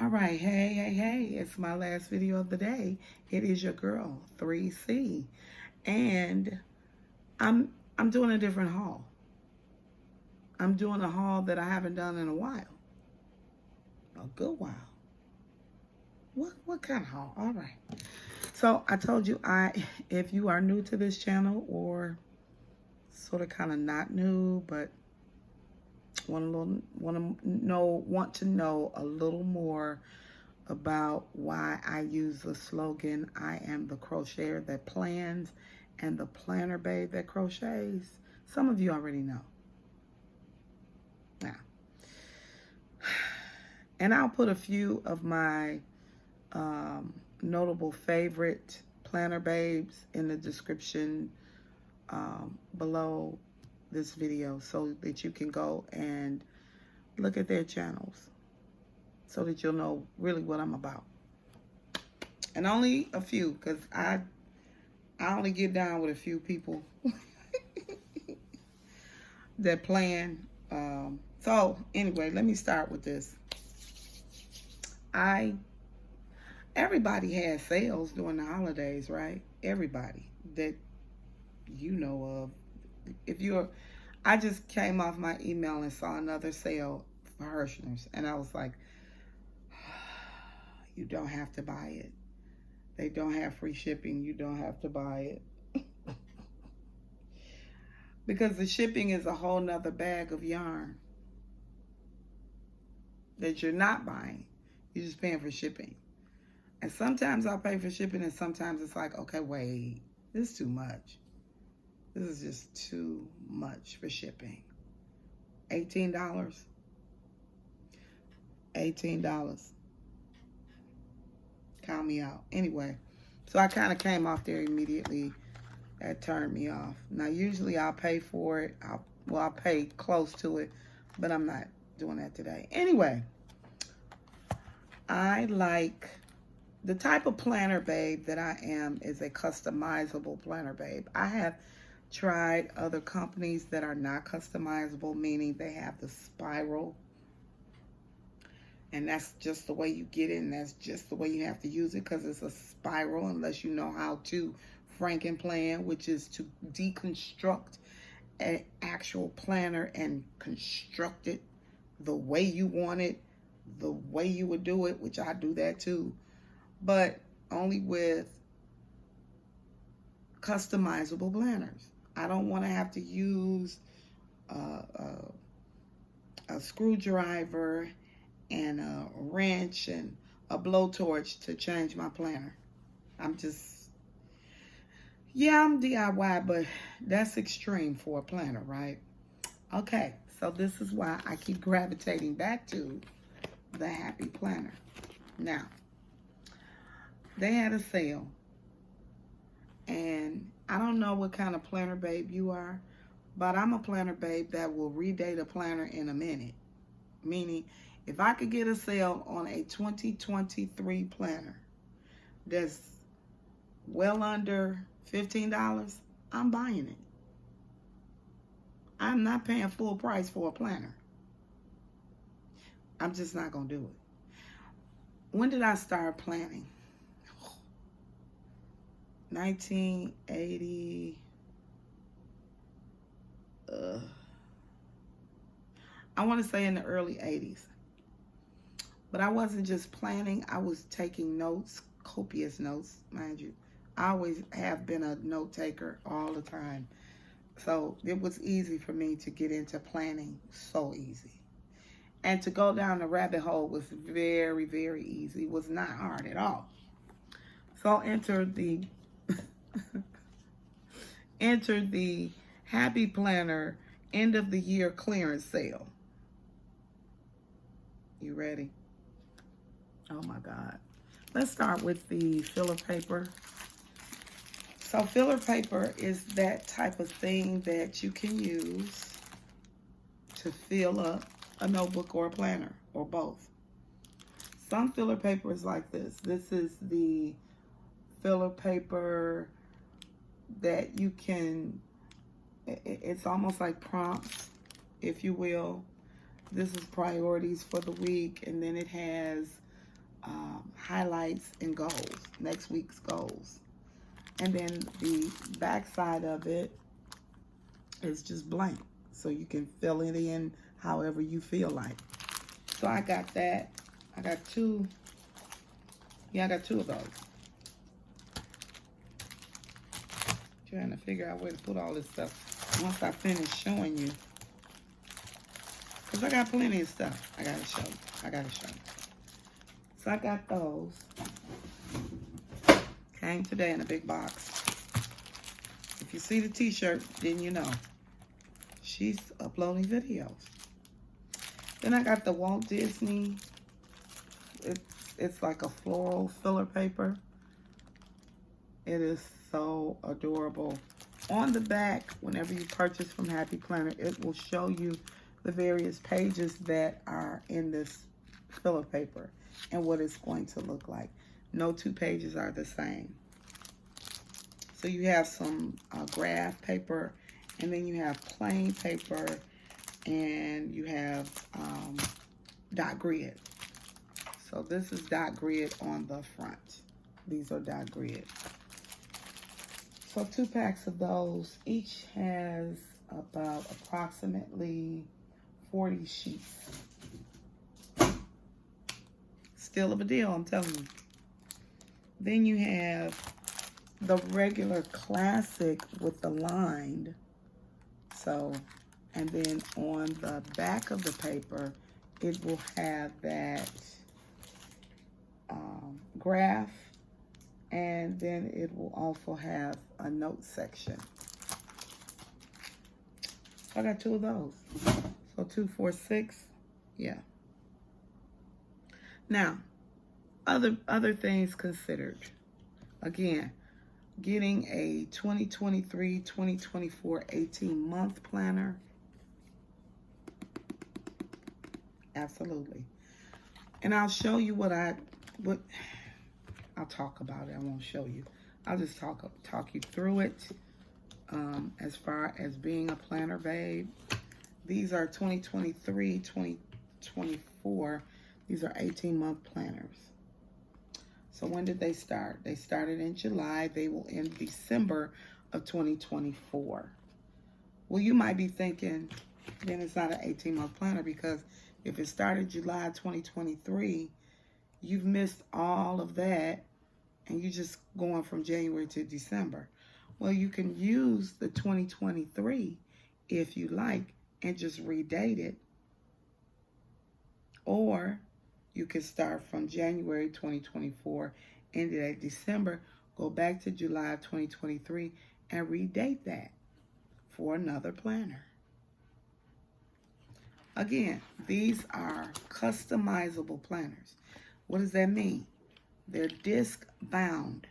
All right, hey, it's my last video of the day. It is your girl, 3C. And I'm doing a different haul. I'm doing a haul that I haven't done in a while. A good while. What kind of haul? All right. So I told you if you are new to this channel or sort of kind of not new, but want to know a little more about why I use the slogan, I am the crocheter that plans and the planner babe that crochets. Some of you already know. Now, and I'll put a few of my notable favorite planner babes in the description below this video so that you can go and look at their channels so that you'll know really what I'm about. And only a few, because I only get down with a few people that plan. So anyway, let me start with this. Everybody has sales during the holidays, right? Everybody that you know of. I just came off my email and saw another sale for Hirschner's, and I was like, you don't have to buy it. They don't have free shipping. You don't have to buy it. Because the shipping is a whole nother bag of yarn that you're not buying. You're just paying for shipping. And sometimes I'll pay for shipping, and sometimes it's like, okay, wait, this is too much. This is just too much for shipping. $18. $18. Count me out. Anyway, so I kind of came off there immediately. That turned me off. Now, usually I'll pay for it. I'll pay close to it, but I'm not doing that today. Anyway, I like the type of planner babe that I am is a customizable planner babe. I have tried other companies that are not customizable, meaning they have the spiral. And that's just the way you get it, and that's just the way you have to use it, because it's a spiral unless you know how to Frankenplan, which is to deconstruct an actual planner and construct it the way you want it, the way you would do it, which I do that too, but only with customizable planners. I don't want to have to use a screwdriver and a wrench and a blowtorch to change my planner. I'm DIY, but that's extreme for a planner, right? Okay, so this is why I keep gravitating back to the Happy Planner. Now, they had a sale, and I don't know what kind of planner babe you are, but I'm a planner babe that will redate a planner in a minute. Meaning, if I could get a sale on a 2023 planner that's well under $15, I'm buying it. I'm not paying full price for a planner. I'm just not going to do it. When did I start planning? 1980. I want to say in the early 80s. But I wasn't just planning. I was taking notes, copious notes, mind you. I always have been a note taker all the time. So it was easy for me to get into planning, so easy. And to go down the rabbit hole was very, very easy. It was not hard at all. So enter the Happy Planner end of the year clearance sale. You ready? Oh my God. Let's start with the filler paper. So filler paper is that type of thing that you can use to fill up a notebook or a planner, or both. Some filler paper is like this. This is the filler paper that you can, it's almost like prompts, if you will. This is priorities for the week, and then it has highlights and goals, next week's goals. And then the back side of it is just blank. So you can fill it in however you feel like. So I got that. I got two. Yeah, I got two of those. Trying to figure out where to put all this stuff once I finish showing you. Because I got plenty of stuff I gotta show you. So I got those. Came today in a big box. If you see the t-shirt, then you know. She's uploading videos. Then I got the Walt Disney. It's like a floral filler paper. It is so adorable. On the back, whenever you purchase from Happy Planner, it will show you the various pages that are in this filler paper and what it's going to look like. No two pages are the same. So you have some graph paper, and then you have plain paper, and you have dot grid. So this is dot grid on the front. These are dot grid. So 2 packs of those. Each has about approximately 40 sheets. Still of a deal, I'm telling you. Then you have the regular classic with the lined. So, and then on the back of the paper, it will have that graph, and then it will also have a note section. I got 2 of those. So 2, 4, 6. Yeah. Now, other things considered. Again, getting a 2023-2024 18-month planner. Absolutely. And I'll show you what I'll talk about it. I won't show you. I'll just talk you through it. As far as being a planner babe, these are 2023, 2024. These are 18-month planners. So when did they start? They started in July. They will end December of 2024. Well, you might be thinking, then it's not an 18-month planner, because if it started July 2023, you've missed all of that, and you're just going from January to December. Well, you can use the 2023 if you like and just redate it. Or you can start from January 2024, ended at December, go back to July 2023 and redate that for another planner. Again, these are customizable planners. What does that mean? They're disc bound.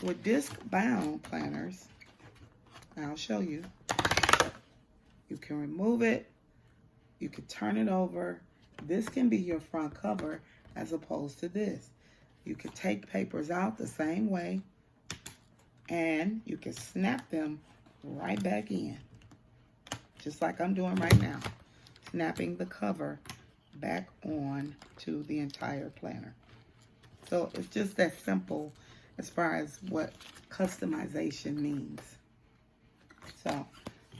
So with disc bound planners, I'll show you. You can remove it. You can turn it over. This can be your front cover as opposed to this. You can take papers out the same way, and you can snap them right back in. Just like I'm doing right now. Snapping the cover back on to the entire planner. So it's just that simple as far as what customization means. So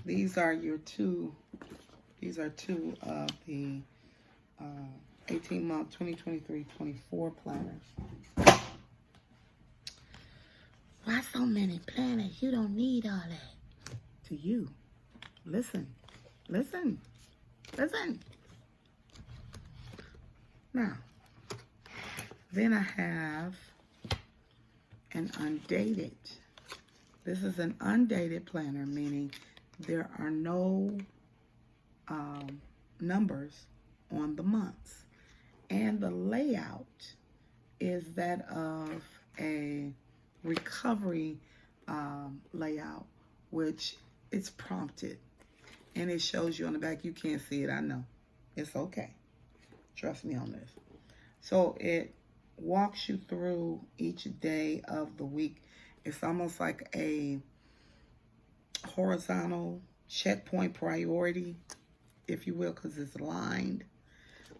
these are your two of the 18-month 2023-24 planners. Why so many planners? You don't need all that. To you. Listen. Listen. Listen. Now, then I have an undated. This is an undated planner, meaning there are no numbers on the months. And the layout is that of a recovery layout, which it's prompted. And it shows you on the back. You can't see it, I know. It's okay. Trust me on this. So it walks you through each day of the week. It's almost like a horizontal checkpoint priority, if you will, because it's lined.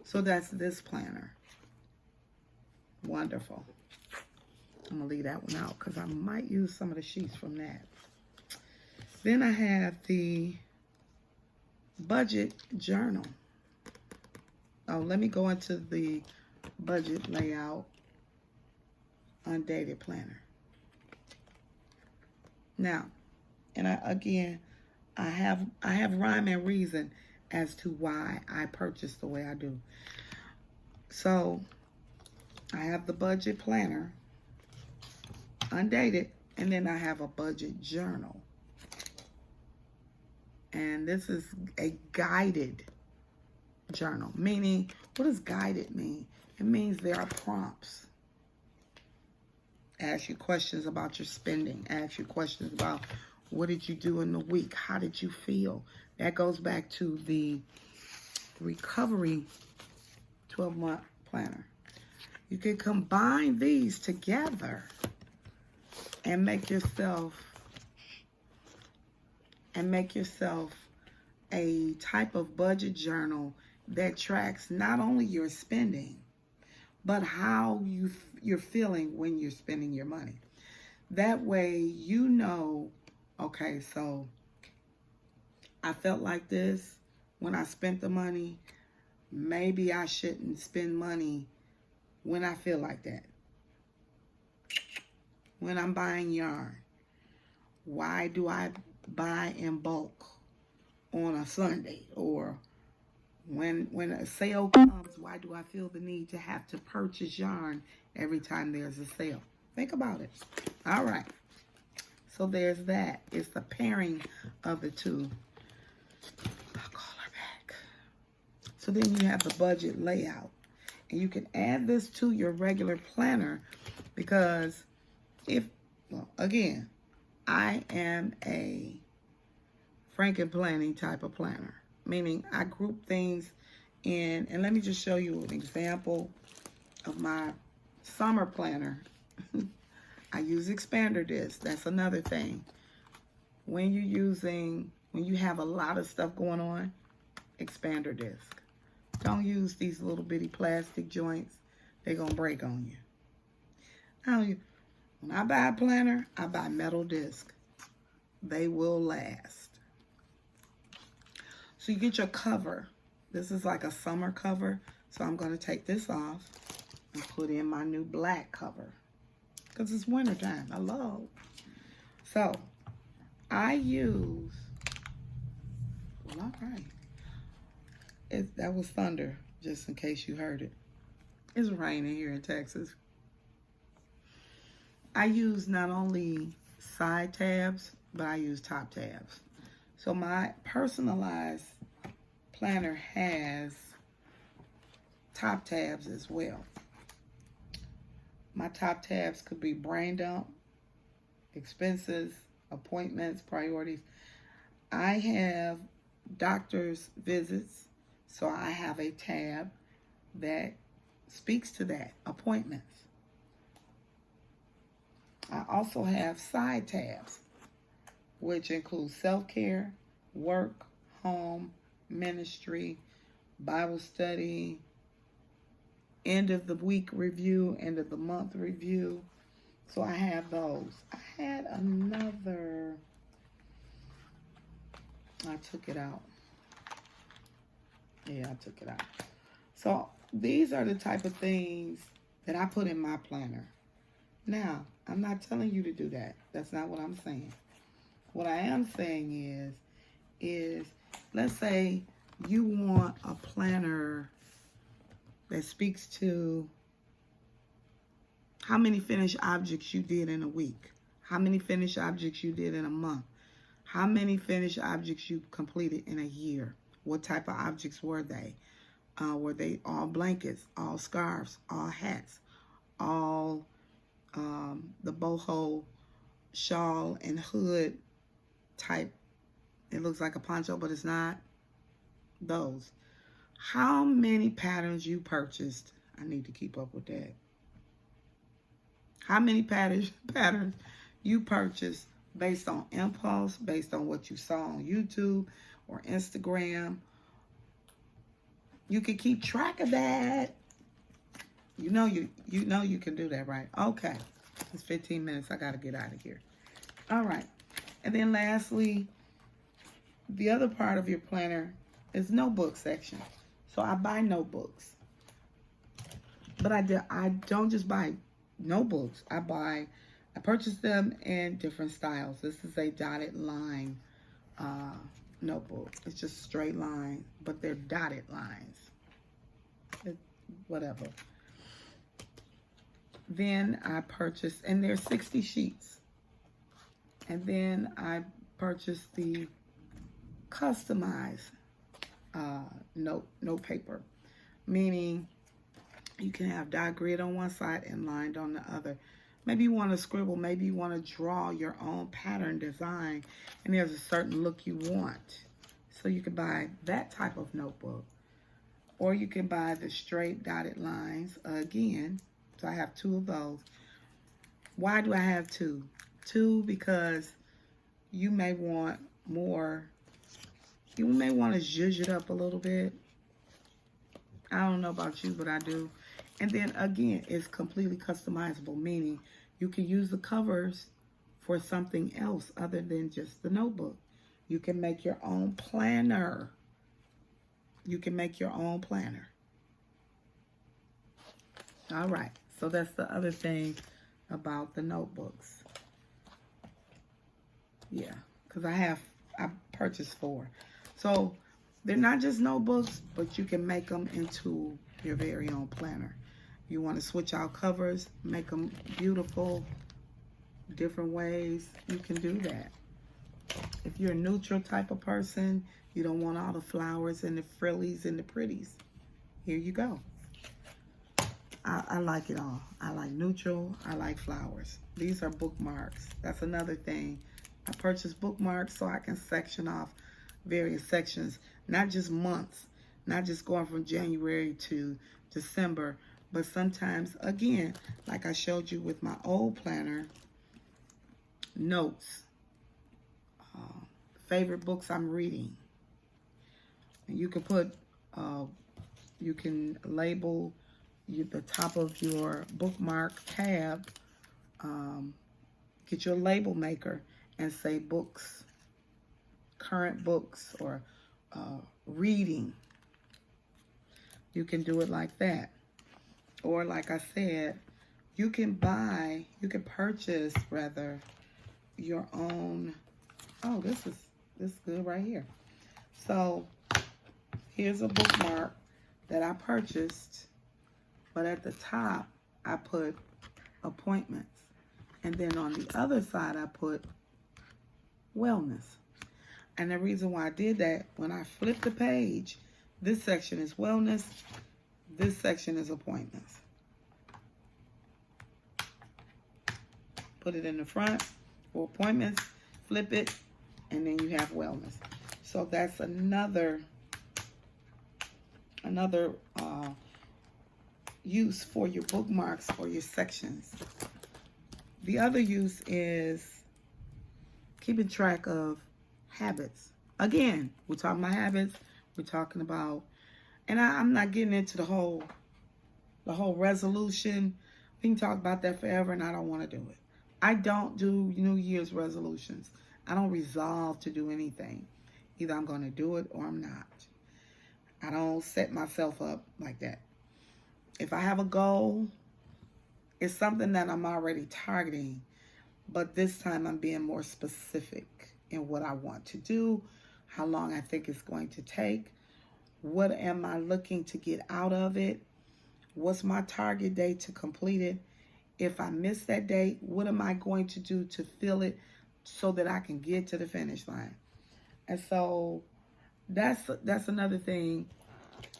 So that's this planner. Wonderful. I'm going to leave that one out because I might use some of the sheets from that. Then I have the budget journal. Oh, let me go into the budget layout undated planner. Now, and I have rhyme and reason as to why I purchased the way I do. So I have the budget planner, undated, and then I have a budget journal. And this is a guided journal, meaning, what does guided mean? It means there are prompts. Ask you questions about your spending. Ask you questions about what did you do in the week? How did you feel? That goes back to the recovery 12-month planner. You can combine these together and make yourself a type of budget journal that tracks not only your spending, but how you're feeling when you're spending your money. That way you know, okay, so I felt like this when I spent the money. Maybe I shouldn't spend money when I feel like that. When I'm buying yarn, why do I buy in bulk on a Sunday? Or when a sale comes, why do I feel the need to have to purchase yarn every time there's a sale? Think about it. All right. So there's that. It's the pairing of the two. I'll call her back. So then you have the budget layout. And you can add this to your regular planner because again, I am a Franken-planning type of planner. Meaning I group things in, and let me just show you an example of my summer planner. I use expander discs. That's another thing. When you have a lot of stuff going on, expander disc. Don't use these little bitty plastic joints. They're going to break on you. When I buy a planner, I buy metal disc. They will last. So you get your cover. This is like a summer cover. So I'm going to take this off and put in my new black cover. Because it's wintertime. Hello. So I use, well, all right. That was thunder, just in case you heard it. It's raining here in Texas. I use not only side tabs, but I use top tabs. So my personalized planner has top tabs as well. My top tabs could be brain dump, expenses, appointments, priorities. I have doctor's visits, so I have a tab that speaks to that, appointments. I also have side tabs, which include self-care, work, home, ministry, Bible study, end of the week review, end of the month review. So I have those. I had another, I took it out. Yeah, I took it out. So these are the type of things that I put in my planner. Now, I'm not telling you to do that. That's not what I'm saying. What I am saying is let's say you want a planner that speaks to how many finished objects you did in a week, how many finished objects you did in a month, how many finished objects you completed in a year, what type of objects were they? Were they all blankets, all scarves, all hats, all the boho shawl and hood type? It looks like a poncho, but it's not. Those. How many patterns you purchased? I need to keep up with that. How many patterns you purchased based on impulse, based on what you saw on YouTube or Instagram? You can keep track of that. You know you can do that, right? Okay. It's 15 minutes. I got to get out of here. All right. And then lastly, the other part of your planner is notebook section. So I buy notebooks. But I don't just buy notebooks. I purchase them in different styles. This is a dotted line notebook. It's just straight line, but they're dotted lines. Whatever. Then I purchased, and there's 60 sheets. And then I purchased the customized note paper, meaning you can have dot grid on one side and lined on the other. Maybe you want to scribble, maybe you want to draw your own pattern design, and there's a certain look you want. So you can buy that type of notebook. Or you can buy the straight dotted lines again. So I have 2 of those. Why do I have 2? 2 because you may want more. You may want to zhuzh it up a little bit. I don't know about you, but I do. And then again, it's completely customizable, meaning you can use the covers for something else other than just the notebook. You can make your own planner. You can make your own planner. All right. So that's the other thing about the notebooks. Yeah, because I purchased 4. So they're not just notebooks, but you can make them into your very own planner. You want to switch out covers, make them beautiful, different ways, you can do that. If you're a neutral type of person, you don't want all the flowers and the frillies and the pretties, here you go. I like it all. I like neutral. I like flowers. These are bookmarks. That's another thing. I purchased bookmarks so I can section off various sections, not just months, not just going from January to December, but sometimes, again, like I showed you with my old planner, notes, favorite books I'm reading. And you can put, you can label the top of your bookmark tab, get your label maker and say books, current books, or reading. You can do it like that. Or like I said, you can purchase rather your own. Oh, this is good right here. So here's a bookmark that I purchased, but at the top I put appointments, and then on the other side I put wellness. And the reason why I did that, when I flip the page, this section is wellness, this section is appointments. Put it in the front for appointments, flip it, and then you have wellness. So that's another use for your bookmarks or your sections. The other use is keeping track of habits. Again, we're talking about habits. We're talking about, and I'm not getting into the whole resolution. We can talk about that forever, and I don't want to do it. I don't do New Year's resolutions. I don't resolve to do anything. Either I'm going to do it or I'm not. I don't set myself up like that. If I have a goal, it's something that I'm already targeting, but this time I'm being more specific in what I want to do, how long I think it's going to take, what am I looking to get out of it, what's my target date to complete it. If I miss that date, what am I going to do to fill it so that I can get to the finish line? And so that's another thing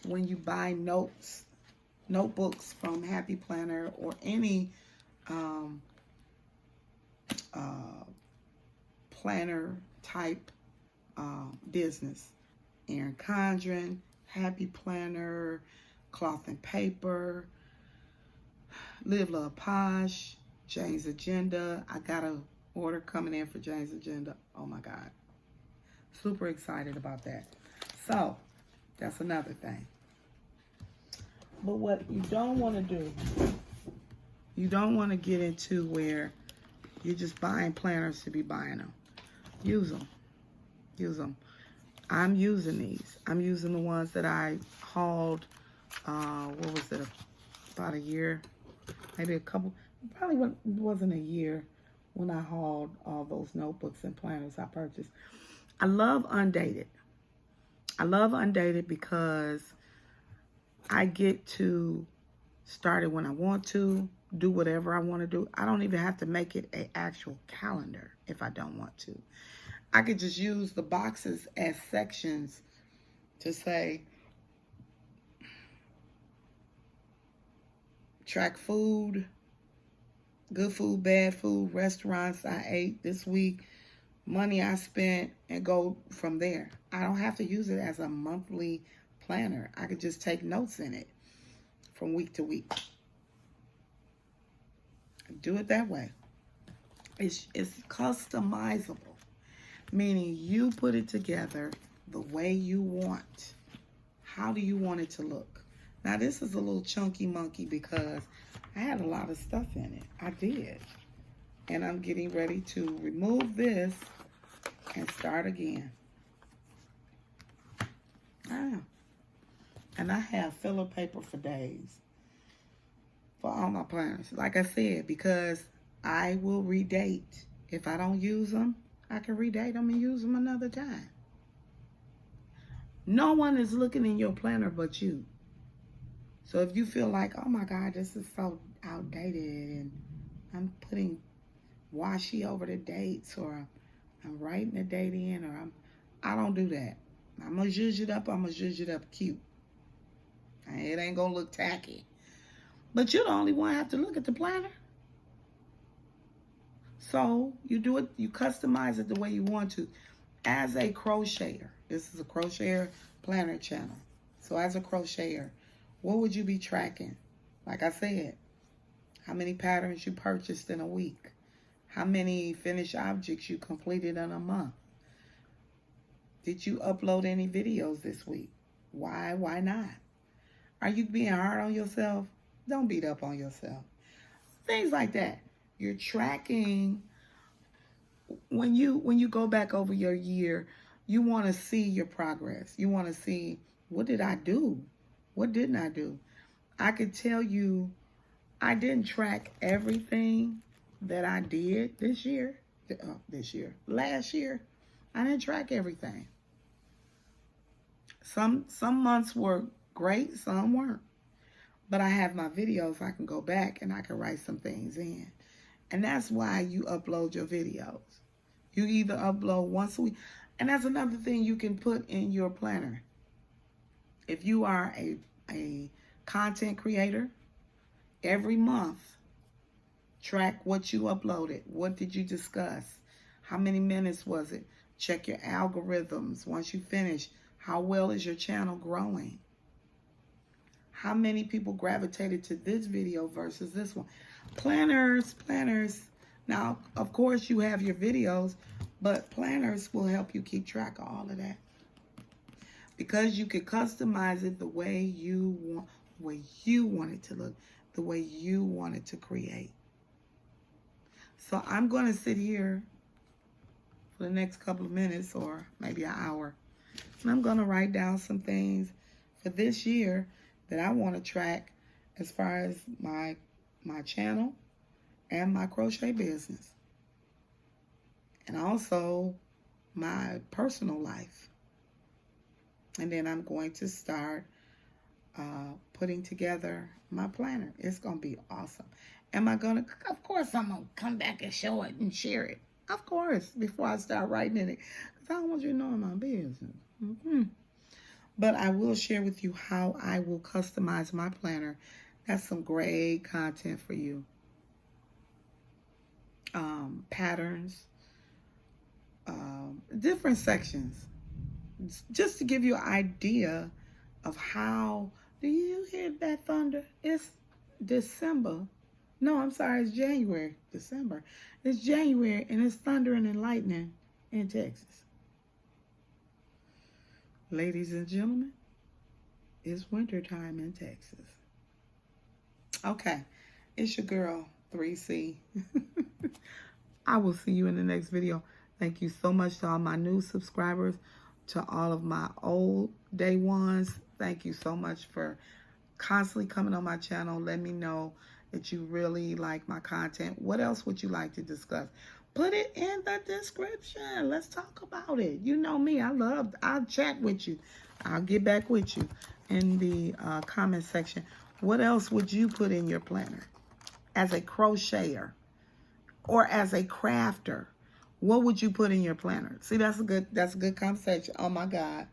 when you buy notebooks from Happy Planner or any planner type business. Erin Condren, Happy Planner, Cloth and Paper, Live Love Posh, Jane's Agenda. I got an order coming in for Jane's Agenda. Oh my God. Super excited about that. So that's another thing. But what you don't want to do, you don't want to get into where you're just buying planners to be buying them. Use them. Use them. I'm using these. I'm using the ones that I hauled, what was it, about a year, maybe a couple, probably wasn't a year when I hauled all those notebooks and planners I purchased. I love Undated. I love Undated because I get to start it when I want to, do whatever I want to do. I don't even have to make it an actual calendar if I don't want to. I could just use the boxes as sections to say, track food, good food, bad food, restaurants I ate this week, money I spent, and go from there. I don't have to use it as a monthly planner. I could just take notes in it from week to week. Do it that way. It's customizable, meaning you put it together the way you want. How do you want it to look? Now, this is a little chunky monkey because I had a lot of stuff in it. I did. And I'm getting ready to remove this and start again. And I have filler paper for days for all my planners. Like I said, because I will redate. If I don't use them, I can redate them and use them another time. No one is looking in your planner but you. So if you feel like, oh my God, this is so outdated and I'm putting washi over the dates, or I'm writing the date in, or I don't do that. I'm gonna zhuzh it up, I'm gonna zhuzh it up cute. It ain't gonna look tacky. But you're the only one have to look at the planner. So you do it, you customize it the way you want to. As a crocheter, this is a crocheter planner channel. So as a crocheter, what would you be tracking? Like I said, how many patterns you purchased in a week? How many finished objects you completed in a month? Did you upload any videos this week? Why not? Are you being hard on yourself? Don't beat up on yourself. Things like that. You're tracking. When you go back over your year, you want to see your progress. You want to see, what did I do? What didn't I do? I could tell you, I didn't track everything that I did this year. Last year, I didn't track everything. Some months were great, some weren't. But I have my videos, I can go back and I can write some things in. And that's why you upload your videos. You either upload once a week. And that's another thing you can put in your planner. If you are a content creator, every month, track what you uploaded. What did you discuss? How many minutes was it? Check your algorithms. Once you finish, how well is your channel growing? How many people gravitated to this video versus this one? Planners. Now, of course, you have your videos, but planners will help you keep track of all of that. Because you can customize it the way you want it to look, the way you want it to create. So I'm going to sit here for the next couple of minutes or maybe an hour, and I'm going to write down some things for this year that I want to track as far as my channel and my crochet business, and also my personal life. And then I'm going to start putting together my planner. It's going to be awesome. Am I going to? Of course, I'm going to come back and show it and share it. Of course, before I start writing in it. Because I don't want you to know my business. But I will share with you how I will customize my planner. That's some great content for you. Patterns. Different sections. Just to give you an idea of how. Do you hear that thunder? It's December. No, I'm sorry, it's January. December. It's January and it's thundering and lightning in Texas. Ladies and gentlemen, it's wintertime in Texas. Okay. It's your girl, 3C. I will see you in the next video. Thank you so much to all my new subscribers, to all of my old day ones. Thank you so much for constantly coming on my channel. Let me know that you really like my content. What else would you like to discuss? Put it in the description. Let's talk about it. You know me. I'll chat with you. I'll get back with you in the comment section. What else would you put in your planner as a crocheter or as a crafter? What would you put in your planner? See, that's a good conversation. Oh my God.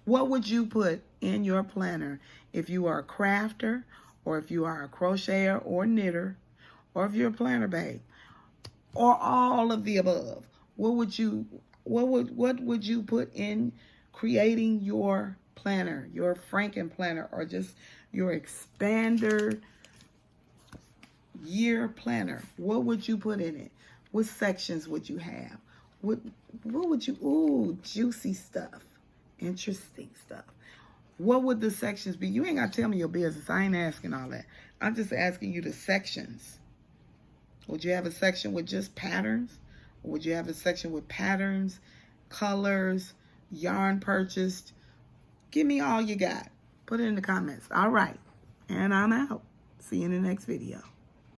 What would you put in your planner if you are a crafter, or if you are a crocheter or knitter, or if you're a planner babe, or all of the above? What would you put in creating your planner, your Franken planner, or just your expander year planner? What would you put in it? What sections would you have? What would you, ooh, juicy stuff, interesting stuff. What would the sections be? You ain't got to tell me your business. I ain't asking all that. I'm just asking you the sections. Would you have a section with just patterns? Or would you have a section with patterns, colors, yarn purchased? Give me all you got. Put it in the comments. All right. And I'm out. See you in the next video.